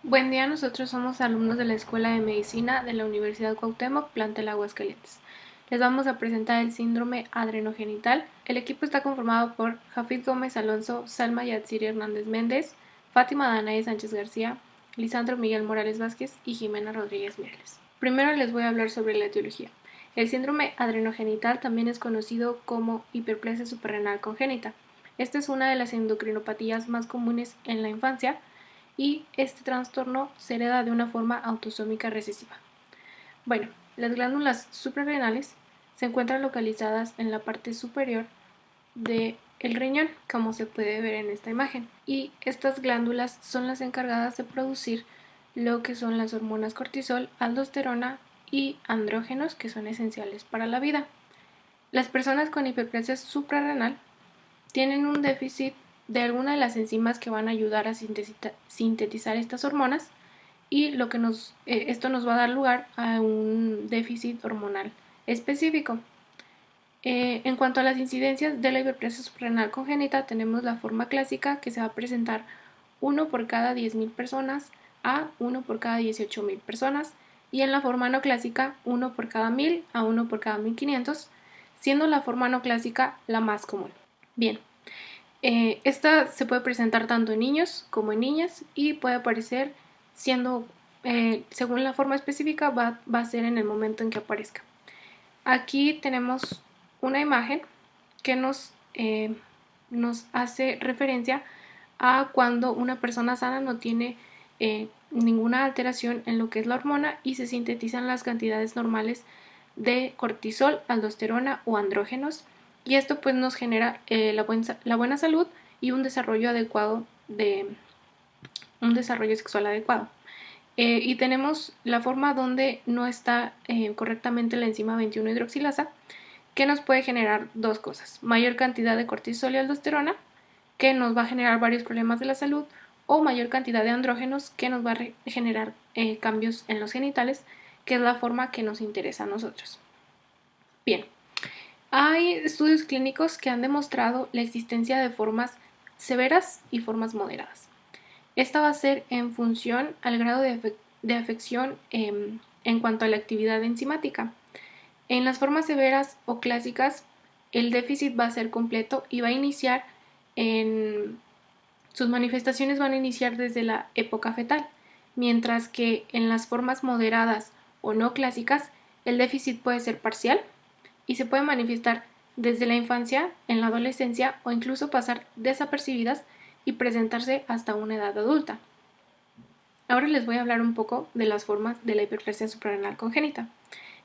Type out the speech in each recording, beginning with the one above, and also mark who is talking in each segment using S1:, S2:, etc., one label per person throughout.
S1: Buen día, nosotros somos alumnos de la Escuela de Medicina de la Universidad Cuauhtémoc, plantel Aguascalientes. Les vamos a presentar el síndrome adrenogenital. El equipo está conformado por Jafid Gómez Alonso, Salma Yatsiri Hernández Méndez, Fátima Danae Sánchez García, Lisandro Miguel Morales Vázquez y Jimena Rodríguez Mireles. Primero les voy a hablar sobre la etiología. El síndrome adrenogenital también es conocido como hiperplasia suprarrenal congénita. Esta es una de las endocrinopatías más comunes en la infancia y este trastorno se hereda de una forma autosómica recesiva. Bueno, las glándulas suprarrenales se encuentran localizadas en la parte superior del riñón, como se puede ver en esta imagen, y estas glándulas son las encargadas de producir lo que son las hormonas cortisol, aldosterona y andrógenos, que son esenciales para la vida. Las personas con hiperplasia suprarrenal tienen un déficit de alguna de las enzimas que van a ayudar a sintetizar estas hormonas y esto nos va a dar lugar a un déficit hormonal específico. En cuanto a las incidencias de la hiperplasia suprarrenal congénita, tenemos la forma clásica, que se va a presentar 1 por cada 10.000 personas a 1 por cada 18.000 personas, y en la forma no clásica 1 por cada 1.000 a 1 por cada 1.500, siendo la forma no clásica la más común. Bien, esta se puede presentar tanto en niños como en niñas y puede aparecer según la forma específica, va a ser en el momento en que aparezca. Aquí tenemos una imagen que nos hace referencia a cuando una persona sana no tiene ninguna alteración en lo que es la hormona y se sintetizan las cantidades normales de cortisol, aldosterona o andrógenos, y esto pues nos genera la buena salud y un desarrollo sexual adecuado. Y tenemos la forma donde no está correctamente la enzima 21 hidroxilasa, que nos puede generar dos cosas: mayor cantidad de cortisol y aldosterona, que nos va a generar varios problemas de la salud, o mayor cantidad de andrógenos, que nos va a generar cambios en los genitales, que es la forma que nos interesa a nosotros. Bien, hay estudios clínicos que han demostrado la existencia de formas severas y formas moderadas. Esta va a ser en función al grado de afección en cuanto a la actividad enzimática. En las formas severas o clásicas, el déficit va a ser completo y sus manifestaciones van a iniciar desde la época fetal, mientras que en las formas moderadas o no clásicas, el déficit puede ser parcial y se puede manifestar desde la infancia, en la adolescencia o incluso pasar desapercibidas y presentarse hasta una edad adulta. Ahora les voy a hablar un poco de las formas de la hiperplasia suprarrenal congénita.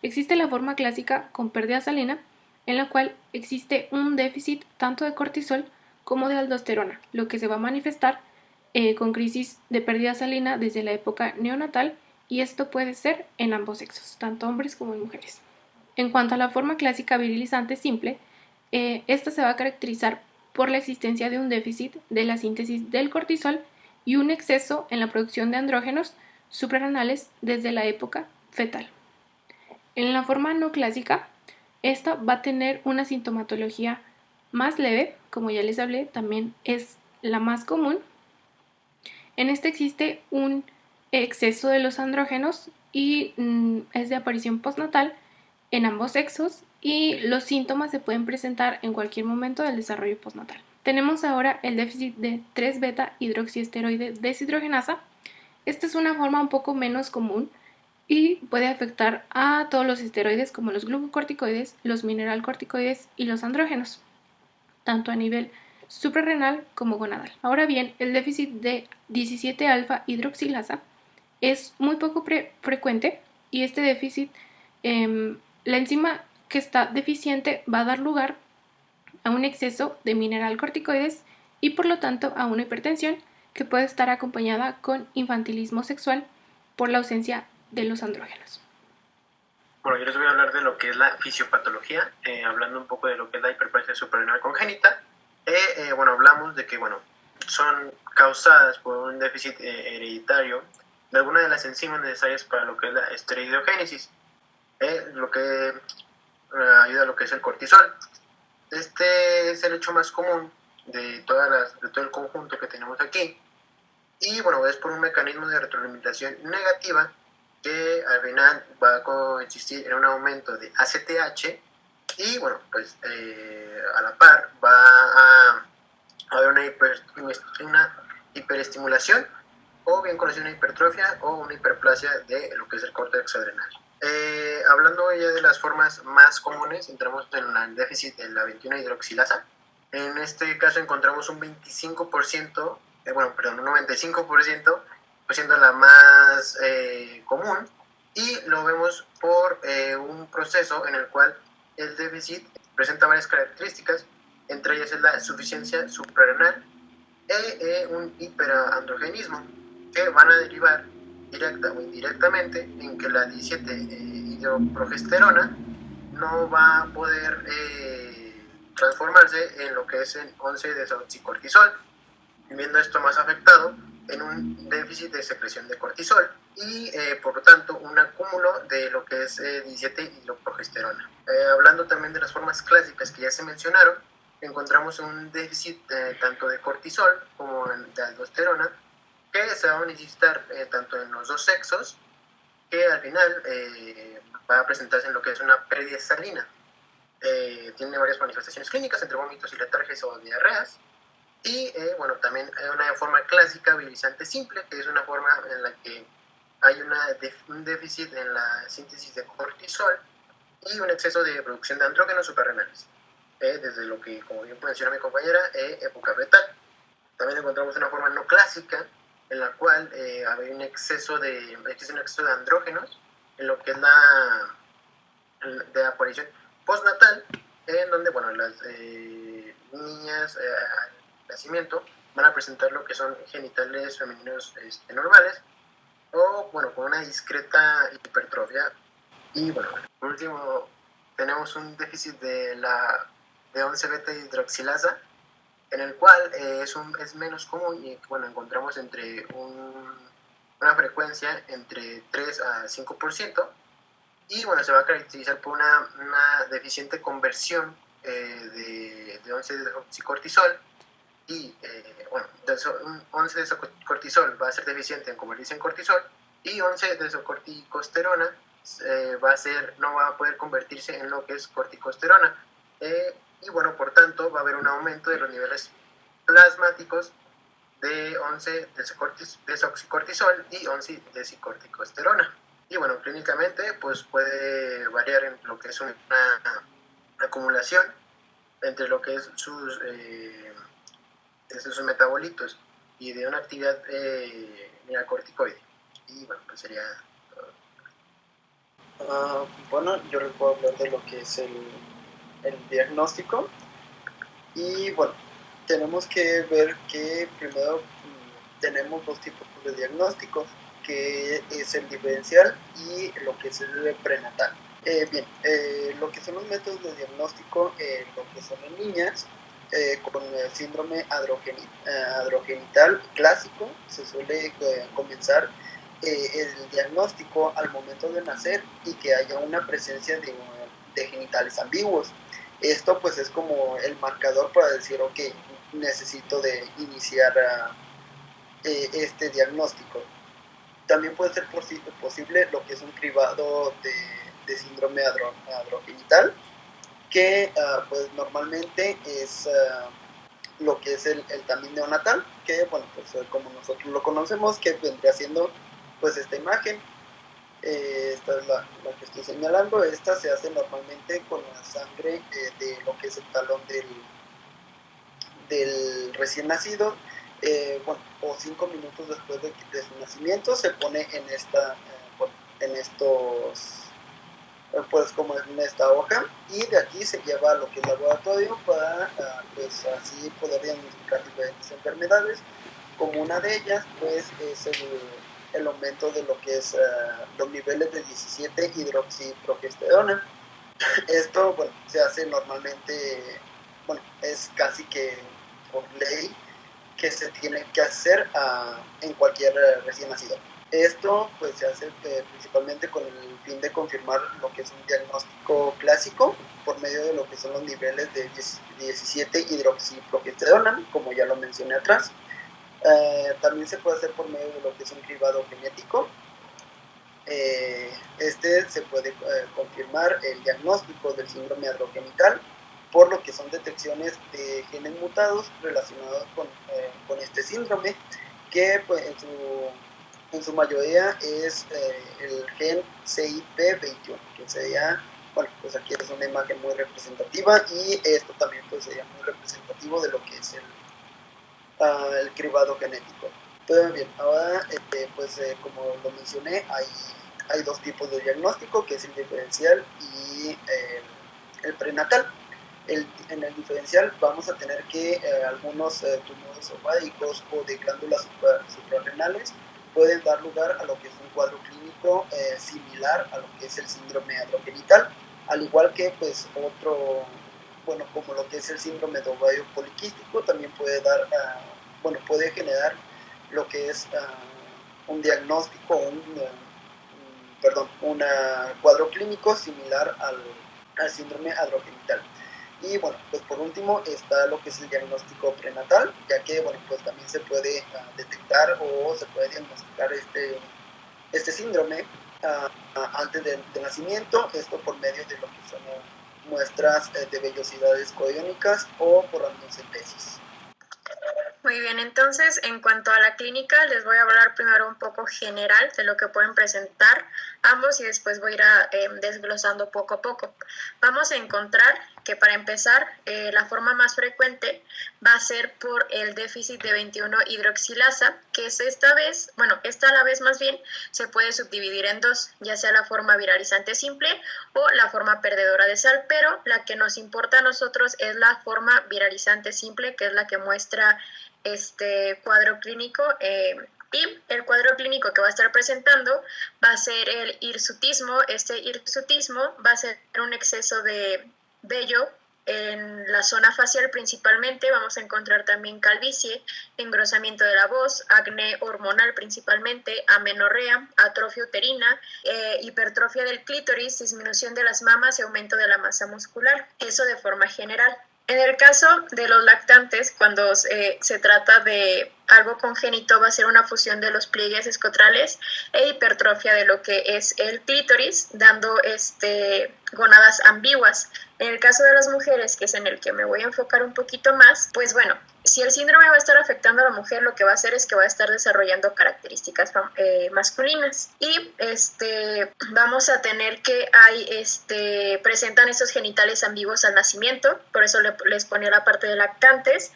S1: Existe la forma clásica con pérdida salina, en la cual existe un déficit tanto de cortisol como de aldosterona, lo que se va a manifestar con crisis de pérdida salina desde la época neonatal, y esto puede ser en ambos sexos, tanto hombres como mujeres. En cuanto a la forma clásica virilizante simple, esta se va a caracterizar por la existencia de un déficit de la síntesis del cortisol y un exceso en la producción de andrógenos suprarrenales desde la época fetal. En la forma no clásica, esta va a tener una sintomatología más leve, como ya les hablé, también es la más común. En esta existe un exceso de los andrógenos y es de aparición postnatal en ambos sexos, y los síntomas se pueden presentar en cualquier momento del desarrollo postnatal. Tenemos ahora el déficit de 3-beta hidroxiesteroide deshidrogenasa. Esta es una forma un poco menos común y puede afectar a todos los esteroides como los glucocorticoides, los mineralcorticoides y los andrógenos, tanto a nivel suprarrenal como gonadal. Ahora bien, el déficit de 17-alfa hidroxilasa es muy poco frecuente, y este déficit, la enzima que está deficiente va a dar lugar a un exceso de mineralcorticoides y por lo tanto a una hipertensión que puede estar acompañada con infantilismo sexual por la ausencia de los andrógenos.
S2: Bueno, yo les voy a hablar de lo que es la fisiopatología, hablando un poco de lo que es la hiperplasia suprarrenal congénita. Hablamos de que son causadas por un déficit hereditario de alguna de las enzimas necesarias para lo que es la esteroidogénesis, lo que ayuda a lo que es el cortisol. Este es el hecho más común de todo el conjunto que tenemos aquí, y bueno, es por un mecanismo de retroalimentación negativa que al final va a consistir en un aumento de ACTH y bueno, pues a la par va a haber una hiperestimulación o bien conocida una hipertrofia o una hiperplasia de lo que es el córtex adrenal. Hablando ya de las formas más comunes, entramos en el déficit de la 21 hidroxilasa. En este caso encontramos un 25%, un 95%, pues siendo la más común, y lo vemos por un proceso en el cual el déficit presenta varias características, entre ellas es la suficiencia suprarrenal un hiperandrogenismo, que van a derivar directa o indirectamente en que la 17 hidroprogesterona no va a poder transformarse en lo que es el 11 desoxicortisol, viendo esto más afectado en un déficit de secreción de cortisol y por lo tanto un acúmulo de lo que es 17 hidroprogesterona. Hablando también de las formas clásicas que ya se mencionaron, encontramos un déficit tanto de cortisol como de aldosterona, que se va a necesitar tanto en los dos sexos, que al final va a presentarse en lo que es una pérdida salina. Tiene varias manifestaciones clínicas, entre vómitos y letargias o diarreas. Y bueno, también hay una forma clásica bilizante simple, que es una forma en la que hay un déficit en la síntesis de cortisol y un exceso de producción de andrógenos suprarrenales. Desde lo que, como bien mencionó mi compañera, época fetal. También encontramos una forma no clásica en la cual hay existe un exceso de andrógenos en lo que es la de aparición postnatal, en donde bueno, las niñas al nacimiento van a presentar lo que son genitales femeninos normales o bueno, con una discreta hipertrofia. Y bueno, por último tenemos un déficit de 11 beta hidroxilasa, en el cual es menos común y bueno, encontramos una frecuencia entre 3 a 5%, y bueno, se va a caracterizar por una deficiente conversión de 11 desoxicortisol y bueno, 11 desocortisol va a ser deficiente en convertirse en cortisol y 11 desocorticosterona no va a poder convertirse en lo que es corticosterona. Y bueno, por tanto va a haber un aumento de los niveles plasmáticos de 11 desoxicortisol y 11 desicorticosterona. Y bueno, clínicamente pues puede variar en lo que es una acumulación entre lo que es sus metabolitos y de una actividad mineralocorticoide. Y bueno, pues sería
S3: todo. Bueno, yo les puedo hablar de lo que es el diagnóstico. Y bueno, tenemos que ver que primero tenemos dos tipos de diagnósticos, que es el diferencial y lo que es el prenatal. Lo que son los métodos de diagnóstico, lo que son en niñas, con el síndrome adrogenital clásico, se suele comenzar el diagnóstico al momento de nacer y que haya una presencia de genitales ambiguos. Esto pues es como el marcador para decir, ok, necesito de iniciar este diagnóstico. También puede ser posible lo que es un cribado de síndrome adrogenital, que pues normalmente es lo que es el también neonatal, que bueno, pues como nosotros lo conocemos, que vendría siendo pues esta imagen. Esta es la que estoy señalando. Esta se hace normalmente con la sangre de lo que es el talón del recién nacido, o 5 minutos después de su nacimiento se pone en pues como en esta hoja, y de aquí se lleva a lo que es laboratorio para pues así poder diagnosticar diferentes enfermedades, como una de ellas pues es el aumento de lo que es los niveles de 17 hidroxiprogesterona. Esto, bueno, se hace normalmente, bueno, es casi que por ley que se tiene que hacer en cualquier recién nacido. Esto pues se hace principalmente con el fin de confirmar lo que es un diagnóstico clásico por medio de lo que son los niveles de 17 hidroxiprogesterona, como ya lo mencioné atrás. También se puede hacer por medio de lo que es un cribado genético. Se puede confirmar el diagnóstico del síndrome androgenital, por lo que son detecciones de genes mutados relacionados con este síndrome, que pues, en su mayoría es el gen CIP21, que sería, bueno, pues aquí es una imagen muy representativa, y esto también pues sería muy representativo de lo que es el cribado genético. Todo bien, ahora como lo mencioné, hay dos tipos de diagnóstico, que es el diferencial y el prenatal. En el diferencial vamos a tener que algunos tumores ováricos o de glándulas suprarrenales pueden dar lugar a lo que es un cuadro clínico similar a lo que es el síndrome androgenital, al igual que pues como lo que es el síndrome de ovario poliquístico, también puede puede generar lo que es un diagnóstico, un cuadro clínico similar al síndrome androgenital. Y bueno, pues por último está lo que es el diagnóstico prenatal, ya que bueno, pues también se puede detectar o se puede diagnosticar este síndrome antes del nacimiento, esto por medio de lo que son muestras de vellosidades codiónicas o por amniocentesis.
S4: Muy bien, entonces en cuanto a la clínica les voy a hablar primero un poco general de lo que pueden presentar ambos y después voy a ir desglosando poco a poco. Vamos a encontrar que para empezar la forma más frecuente va a ser por el déficit de 21-hidroxilasa, que es esta a la vez más bien se puede subdividir en dos, ya sea la forma viralizante simple o la forma perdedora de sal, pero la que nos importa a nosotros es la forma viralizante simple, que es la que muestra este cuadro clínico y el cuadro clínico que va a estar presentando va a ser el hirsutismo. Este hirsutismo va a ser un exceso de vello en la zona facial principalmente. Vamos a encontrar también calvicie, engrosamiento de la voz, acné hormonal principalmente, amenorrea, atrofia uterina, hipertrofia del clítoris, disminución de las mamas y aumento de la masa muscular. Eso de forma general. En el caso de los lactantes, cuando se trata de algo congénito, va a ser una fusión de los pliegues escotrales e hipertrofia de lo que es el clítoris, dando gónadas ambiguas. En el caso de las mujeres, que es en el que me voy a enfocar un poquito más, pues bueno, si el síndrome va a estar afectando a la mujer, lo que va a hacer es que va a estar desarrollando características masculinas y vamos a tener que presentan estos genitales ambiguos al nacimiento, por eso les ponía la parte de lactantes.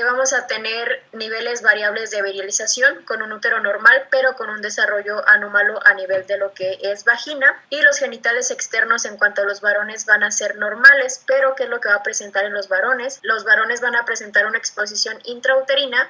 S4: Vamos a tener niveles variables de virilización con un útero normal, pero con un desarrollo anómalo a nivel de lo que es vagina. Y los genitales externos en cuanto a los varones van a ser normales, pero ¿qué es lo que va a presentar en los varones? Los varones van a presentar una exposición intrauterina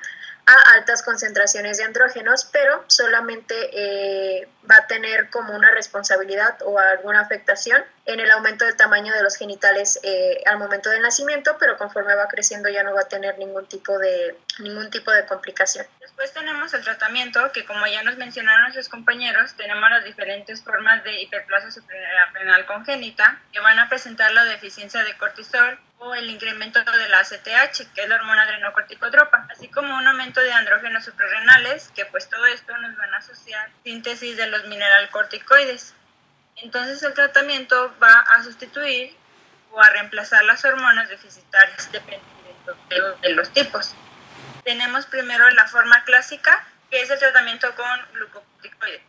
S4: a altas concentraciones de andrógenos, pero solamente va a tener como una responsabilidad o alguna afectación en el aumento del tamaño de los genitales al momento del nacimiento, pero conforme va creciendo ya no va a tener ningún tipo de complicación.
S5: Después tenemos el tratamiento, que como ya nos mencionaron nuestros compañeros, tenemos las diferentes formas de hiperplasia suprarrenal congénita, que van a presentar la deficiencia de cortisol o el incremento de la ACTH, que es la hormona adrenocorticotropa, así como un aumento de andrógenos suprarrenales, que pues todo esto nos van a asociar síntesis de los mineralcorticoides. Entonces el tratamiento va a sustituir o a reemplazar las hormonas deficitarias dependiendo de los tipos. Tenemos primero la forma clásica, que es el tratamiento con glucocorticoides.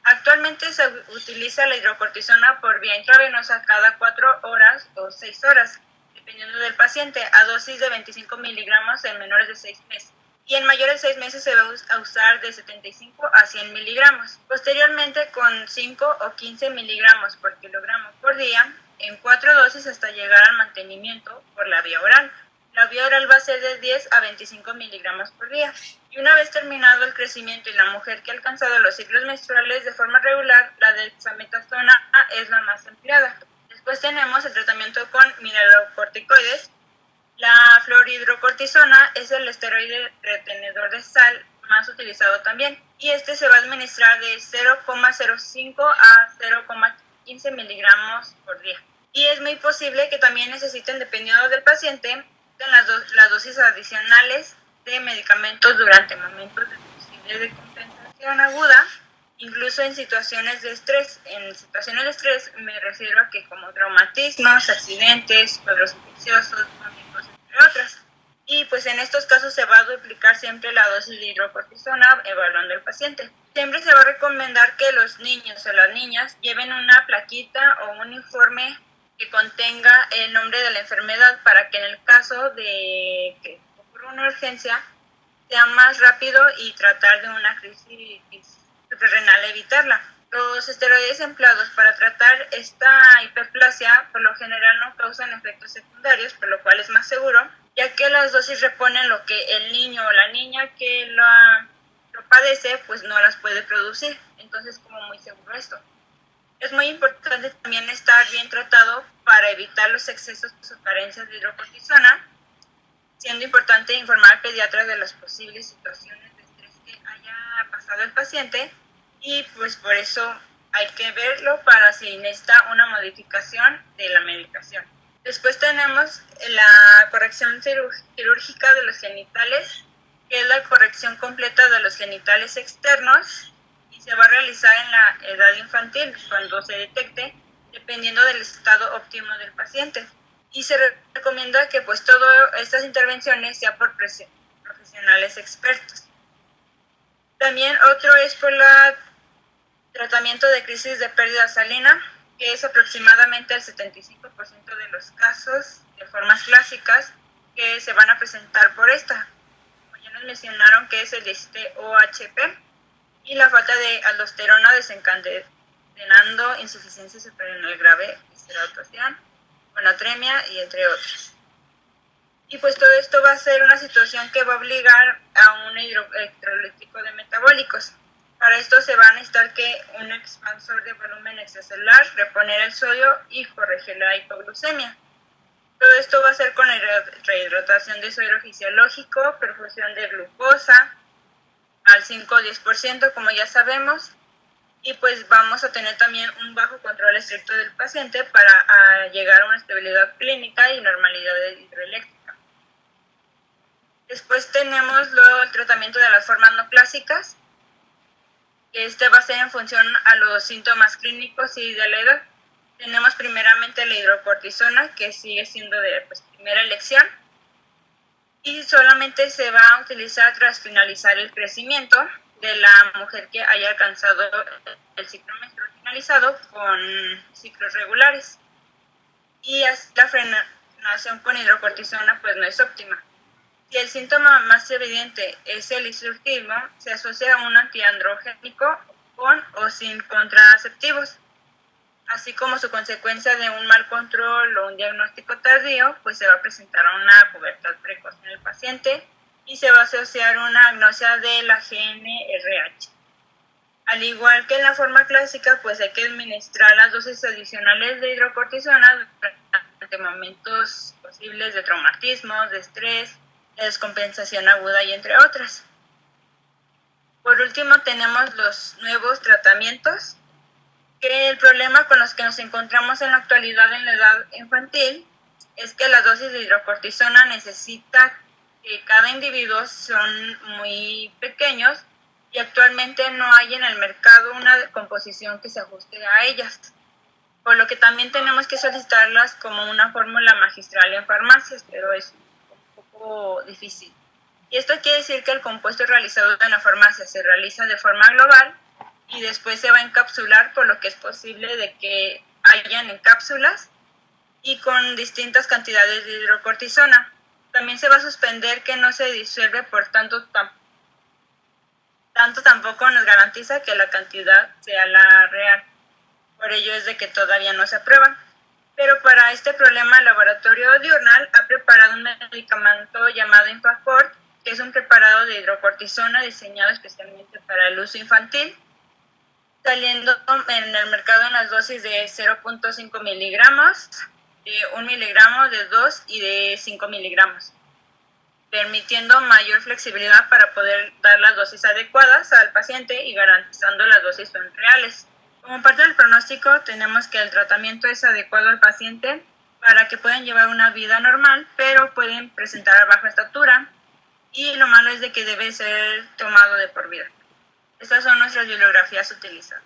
S5: Actualmente se utiliza la hidrocortisona por vía intravenosa cada 4 horas o 6 horas, dependiendo del paciente, a dosis de 25 miligramos en menores de 6 meses. Y en mayores de 6 meses se va a usar de 75 a 100 miligramos. Posteriormente con 5 o 15 miligramos por kilogramo por día, en 4 dosis hasta llegar al mantenimiento por la vía oral. La vía oral va a ser de 10 a 25 miligramos por día. Y una vez terminado el crecimiento y la mujer que ha alcanzado los ciclos menstruales de forma regular, la dexametasona es la más empleada. Después tenemos el tratamiento con mineralocorticoides. La fluorhidrocortisona es el esteroide retenedor de sal más utilizado también. Y se va a administrar de 0,05 a 0,15 miligramos por día. Y es muy posible que también necesiten, dependiendo del paciente, las dosis adicionales de medicamentos durante momentos de posible descompensación aguda, incluso en situaciones de estrés. En situaciones de estrés me refiero a que como traumatismos, accidentes, cuadros infecciosos, crónicos, entre otras. Y pues en estos casos se va a duplicar siempre la dosis de hidrocortisona evaluando al paciente. Siempre se va a recomendar que los niños o las niñas lleven una plaquita o un informe que contenga el nombre de la enfermedad para que en el caso de que ocurra una urgencia sea más rápido y tratar de una crisis suprarrenal evitarla. Los esteroides empleados para tratar esta hiperplasia por lo general no causan efectos secundarios, por lo cual es más seguro, ya que las dosis reponen lo que el niño o la niña que lo padece pues no las puede producir. Entonces, como muy seguro esto. Es muy importante también estar bien tratado para evitar los excesos o carencias de hidrocortisona, siendo importante informar al pediatra de las posibles situaciones de estrés que haya pasado el paciente, y pues por eso hay que verlo para si necesita una modificación de la medicación. Después tenemos la corrección quirúrgica de los genitales, que es la corrección completa de los genitales externos y se va a realizar en la edad infantil cuando se detecte, dependiendo del estado óptimo del paciente. Y se recomienda que pues todas estas intervenciones sean por profesionales expertos. También otro es por el tratamiento de crisis de pérdida salina, que es aproximadamente el 75% de los casos de formas clásicas que se van a presentar por esta. Como ya nos mencionaron, que es el OHP y la falta de aldosterona desencadenando insuficiencia suprarrenal grave, hipertrofia, gonatremia y entre otros. Y pues todo esto va a ser una situación que va a obligar a un electrolítico de metabólicos. Para esto se va a necesitar que un expansor de volumen extracelular, reponer el sodio y corregir la hipoglucemia. Todo esto va a ser con la rehidratación de suero fisiológico, perfusión de glucosa al 5 o 10%, como ya sabemos, y pues vamos a tener también un bajo control estricto del paciente para llegar a una estabilidad clínica y normalidad hidroeléctrica. Después tenemos luego el tratamiento de las formas no clásicas. Este va a ser en función a los síntomas clínicos y de la edad. Tenemos primeramente la hidrocortisona, que sigue siendo de primera elección, y solamente se va a utilizar tras finalizar el crecimiento de la mujer que haya alcanzado el ciclo menstrual finalizado con ciclos regulares. Y la frenación con hidrocortisona pues no es óptima. Si el síntoma más evidente es el hirsutismo, se asocia a un antiandrogénico con o sin contraceptivos, así como su consecuencia de un mal control o un diagnóstico tardío, pues se va a presentar una pubertad precoz en el paciente y se va a asociar una agnosia de la GNRH. Al igual que en la forma clásica, pues hay que administrar las dosis adicionales de hidrocortisona durante momentos posibles de traumatismos, de estrés, de descompensación aguda y entre otras. Por último, tenemos los nuevos tratamientos, que el problema con los que nos encontramos en la actualidad en la edad infantil es que las dosis de hidrocortisona necesita que cada individuo son muy pequeños y actualmente no hay en el mercado una composición que se ajuste a ellas, por lo que también tenemos que solicitarlas como una fórmula magistral en farmacias, pero es un poco difícil. Y esto quiere decir que el compuesto realizado en la farmacia se realiza de forma global y después se va a encapsular, por lo que es posible de que hayan en cápsulas y con distintas cantidades de hidrocortisona. También se va a suspender que no se disuelve, por tanto tampoco nos garantiza que la cantidad sea la real. Por ello es de que todavía no se aprueba. Pero para este problema el laboratorio Diurnal ha preparado un medicamento llamado Infacort, que es un preparado de hidrocortisona diseñado especialmente para el uso infantil, saliendo en el mercado en las dosis de 0.5 miligramos, de 1 miligramo, de 2 y de 5 miligramos, permitiendo mayor flexibilidad para poder dar las dosis adecuadas al paciente y garantizando las dosis son reales. Como parte del pronóstico, tenemos que el tratamiento es adecuado al paciente para que puedan llevar una vida normal, pero pueden presentar baja estatura, y lo malo es de que debe ser tomado de por vida. Estas son nuestras bibliografías utilizadas.